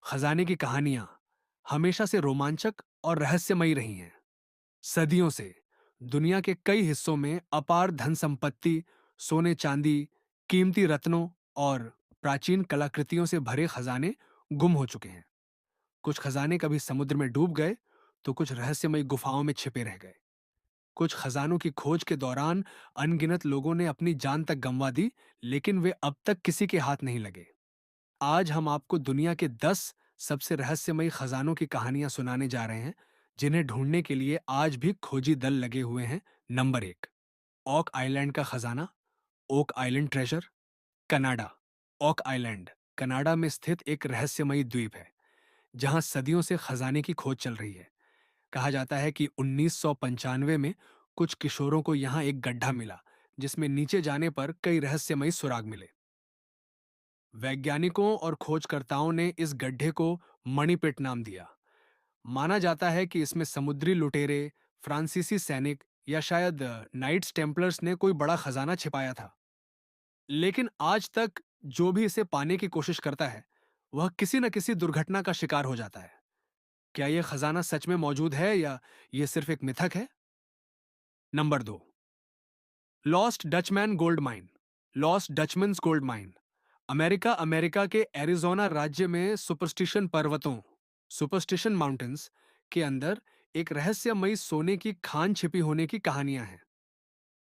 खजाने की कहानियां हमेशा से रोमांचक और रहस्यमयी रही हैं। सदियों से दुनिया के कई हिस्सों में अपार धन संपत्ति, सोने चांदी, कीमती रत्नों और प्राचीन कलाकृतियों से भरे खजाने गुम हो चुके हैं। कुछ खजाने कभी समुद्र में डूब गए, तो कुछ रहस्यमयी गुफाओं में छिपे रह गए। कुछ खजानों की खोज के दौरान अनगिनत लोगों ने अपनी जान तक गंवा दी, लेकिन वे अब तक किसी के हाथ नहीं लगे। आज हम आपको दुनिया के 10 सबसे रहस्यमयी खजानों की कहानियां सुनाने जा रहे हैं, जिन्हें ढूंढने के लिए आज भी खोजी दल लगे हुए हैं। नंबर 1, ओक आइलैंड का खजाना, Oak Island treasure, Canada. Oak Island Canada में स्थित एक रहस्यमयी द्वीप है, जहां सदियों से खजाने की खोज चल रही है। कहा जाता है कि 1995 में कुछ किशोरों को यहां एक गड्ढा मिला, जिसमें नीचे जाने पर कई रहस्यमयी सुराग मिले। वैज्ञानिकों और खोजकर्ताओं ने इस गड्ढे को मणिपिट नाम दिया। माना जाता है कि इसमें समुद्री लुटेरे, फ्रांसीसी सैनिक या शायद नाइट्स टेम्पलर्स ने कोई बड़ा खजाना छिपाया था। लेकिन आज तक जो भी इसे पाने की कोशिश करता है, वह किसी न किसी दुर्घटना का शिकार हो जाता है। क्या यह खजाना सच में मौजूद है या यह सिर्फ एक मिथक है? Number 2, lost Dutchman gold mine. Lost Dutchman's gold mine America के एरिजोना राज्य में सुपरस्टिशन माउंटेन्स के अंदर एक रहस्यमयी सोने की खान छिपी होने की कहानियां हैं।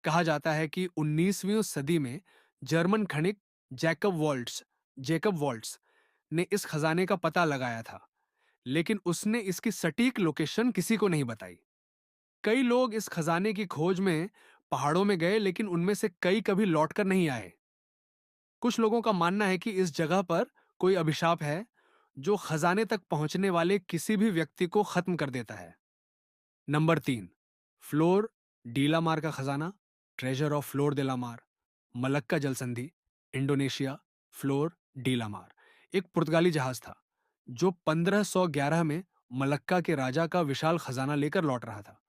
कहा जाता है कि 19वीं सदी में जर्मन खनिक जैकब वॉल्ट्स ने इस खजाने का पता लगाया था, लेकिन उसने इसकी सटीक लोकेशन किसी को नहीं बताई। कई लोग इस खजाने की खोज में पहाड़ों में गए, लेकिन उनमें से कई कभी लौटकर नहीं आए। कुछ लोगों का मानना है कि इस जगह पर कोई अभिशाप है, जो खजाने तक पहुंचने वाले किसी भी व्यक्ति को खत्म कर देता है। नंबर 3, फ्लोर डीलामार का खजाना, treasure of Flor de la Mar. Malacca जलसंधि, इंडोनेशिया। फ्लोर डीलामार एक पुर्तगाली जहाज था, जो 1511 में मलक्का के राजा का विशाल खजाना लेकर लौट रहा था।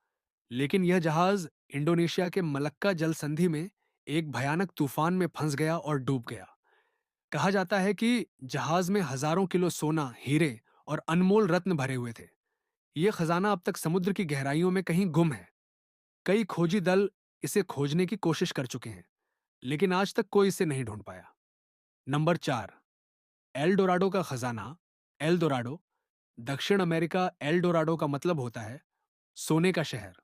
लेकिन यह जहाज इंडोनेशिया के मलक्का जलसंधि में एक भयानक तूफान में फंस गया और डूब गया। कहा जाता है कि जहाज में हजारों किलो सोना, हीरे और अनमोल रत्न भरे हुए थे। यह खजाना अब तक समुद्र की गहराइयों में कहीं गुम है। कई खोजी दल इसे खोजने की कोशिश कर चुके हैं, लेकिन आज तक कोई इसे नहीं ढूंढ पाया। नंबर 4, एल डोराडो का खजाना। एल डोराडो दक्षिण अमेरिका। एल डोराडो का मतलब होता है सोने का शहर।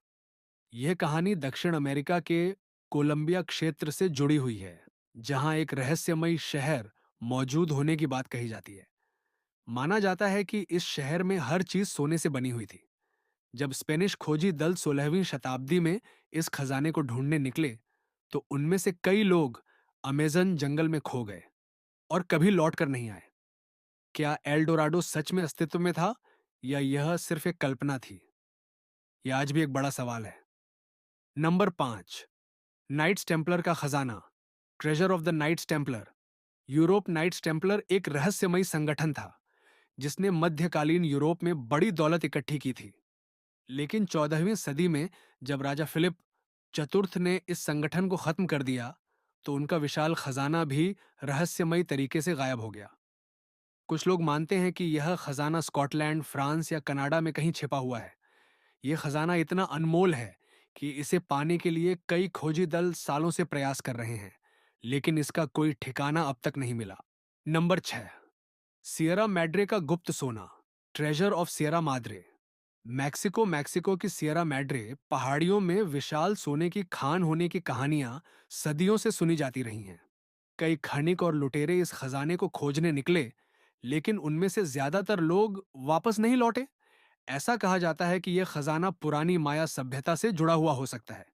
यह कहानी दक्षिण अमेरिका के कोलंबिया क्षेत्र से जुड़ी हुई है, जहां एक रहस्यमयी शहर मौजूद होने की बात कही जाती है। माना जाता है कि इस शहर में हर चीज सोने से बनी हुई थी। जब स्पेनिश खोजी दल 16वीं शताब्दी में इस खजाने को ढूंढने निकले, तो उनमें से कई लोग अमेजन जंगल में खो गए और कभी लौट कर नहीं आए। क्या एल डोराडो सच में अस्तित्व में था, या यह सिर्फ एक कल्पना थी? यह आज भी एक बड़ा सवाल है। नंबर 5, नाइट्स टेम्पलर का खजाना, treasure of the Knights Templar. Europe Knights Templar एक रहस्यमयी संगठन था, जिसने मध्यकालीन यूरोप में बड़ी दौलत इकट्ठी की थी। लेकिन 14वीं सदी में जब राजा फिलिप चतुर्थ ने इस संगठन को खत्म कर दिया, तो उनका विशाल खजाना भी रहस्यमयी तरीके से गायब हो गया। कुछ लोग मानते हैं कि यह खजाना स्कॉटलैंड, फ्रांस या कनाडा में कहीं छिपा हुआ है। यह खजाना इतना अनमोल है कि इसे पाने के लिए कई खोजी दल सालों से प्रयास कर रहे हैं, लेकिन इसका कोई ठिकाना अब तक नहीं मिला। नंबर 6, सियरा मैड्रे का गुप्त सोना, treasure of Sierra Madre. Mexico की सियरा मैड्रे पहाड़ियों में विशाल सोने की खान होने की कहानियां सदियों से सुनी जाती रही हैं। कई खनिक और लुटेरे इस खजाने को खोजने निकले, लेकिन उनमें से ज्यादातर लोग वापस नहीं लौटे। ऐसा कहा जाता है कि यह खजाना पुरानी माया सभ्यता से जुड़ा हुआ हो सकता है।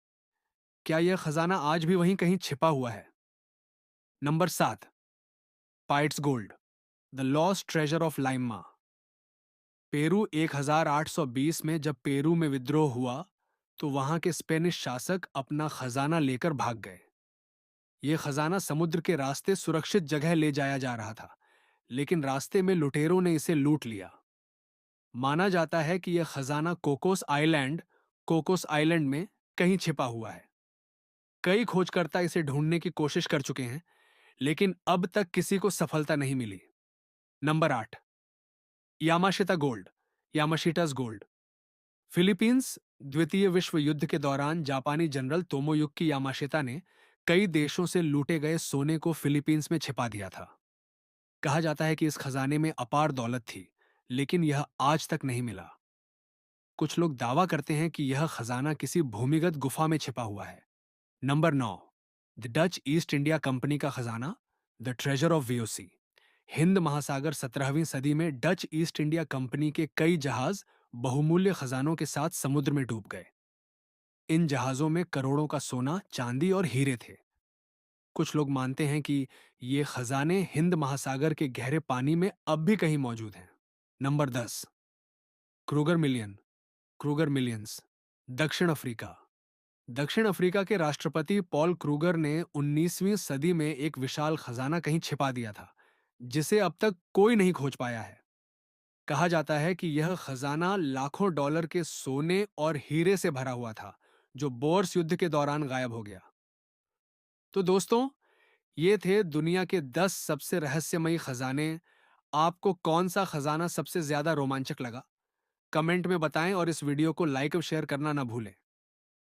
क्या यह खजाना आज भी वहीं कहीं छिपा हुआ है? नंबर 7, पाइट्स gold, the lost treasure of Lima. Peru 1820 में जब पेरू में विद्रोह हुआ, तो वहां के स्पेनिश शासक अपना खजाना लेकर भाग गए। यह खजाना समुद्र के रास्ते सुरक्षित जगह ले जाया जा रहा था, लेकिन रास्ते में लुटेरों ने इसे लूट लिया। माना जाता है कि यह खजाना कोकोस आइलैंड में कहीं छिपा हुआ है। कई खोजकर्ता इसे ढूंढने की कोशिश कर चुके हैं, लेकिन अब तक किसी को सफलता नहीं मिली। Number 8, Yamashita gold, Yamashita's gold. Philippines द्वितीय विश्व युद्ध के दौरान जापानी जनरल तोमोयुकी यामाशिता ने कई देशों से लूटे गए सोने को फिलीपींस में छिपा दिया था। कहा जाता है कि इस खजाने में अपार दौलत थी, लेकिन यह आज तक नहीं मिला। कुछ लोग दावा करते हैं कि यह खजाना किसी भूमिगत गुफा में छिपा हुआ है। Number 9, the Dutch east India company का खजाना, the treasure of VOC. Hind महासागर 17वीं सदी में डच ईस्ट इंडिया कंपनी के कई जहाज बहुमूल्य खजानों के साथ समुद्र में डूब गए। इन जहाजों में करोड़ों का सोना, चांदी और हीरे थे। कुछ लोग मानते हैं कि ये खजाने हिंद महासागर के गहरे पानी में अब भी कहीं मौजूद हैं। Number 10, Kruger million, Kruger millions, दक्षिण अफ्रीका। दक्षिण अफ्रीका के राष्ट्रपति पॉल क्रूगर ने 19वीं सदी में एक विशाल खजाना कहीं छिपा दिया था, जिसे अब तक कोई नहीं खोज पाया है। कहा जाता है कि यह खजाना लाखों डॉलर के सोने और हीरे से भरा हुआ था, जो बोर्स युद्ध के दौरान गायब हो गया। तो दोस्तों, ये थे दुनिया के 10 सबसे रहस्यमयी खजाने। आपको कौन सा खजाना सबसे ज्यादा रोमांचक लगा? कमेंट में बताएं और इस वीडियो को लाइक और शेयर करना ना भूलें।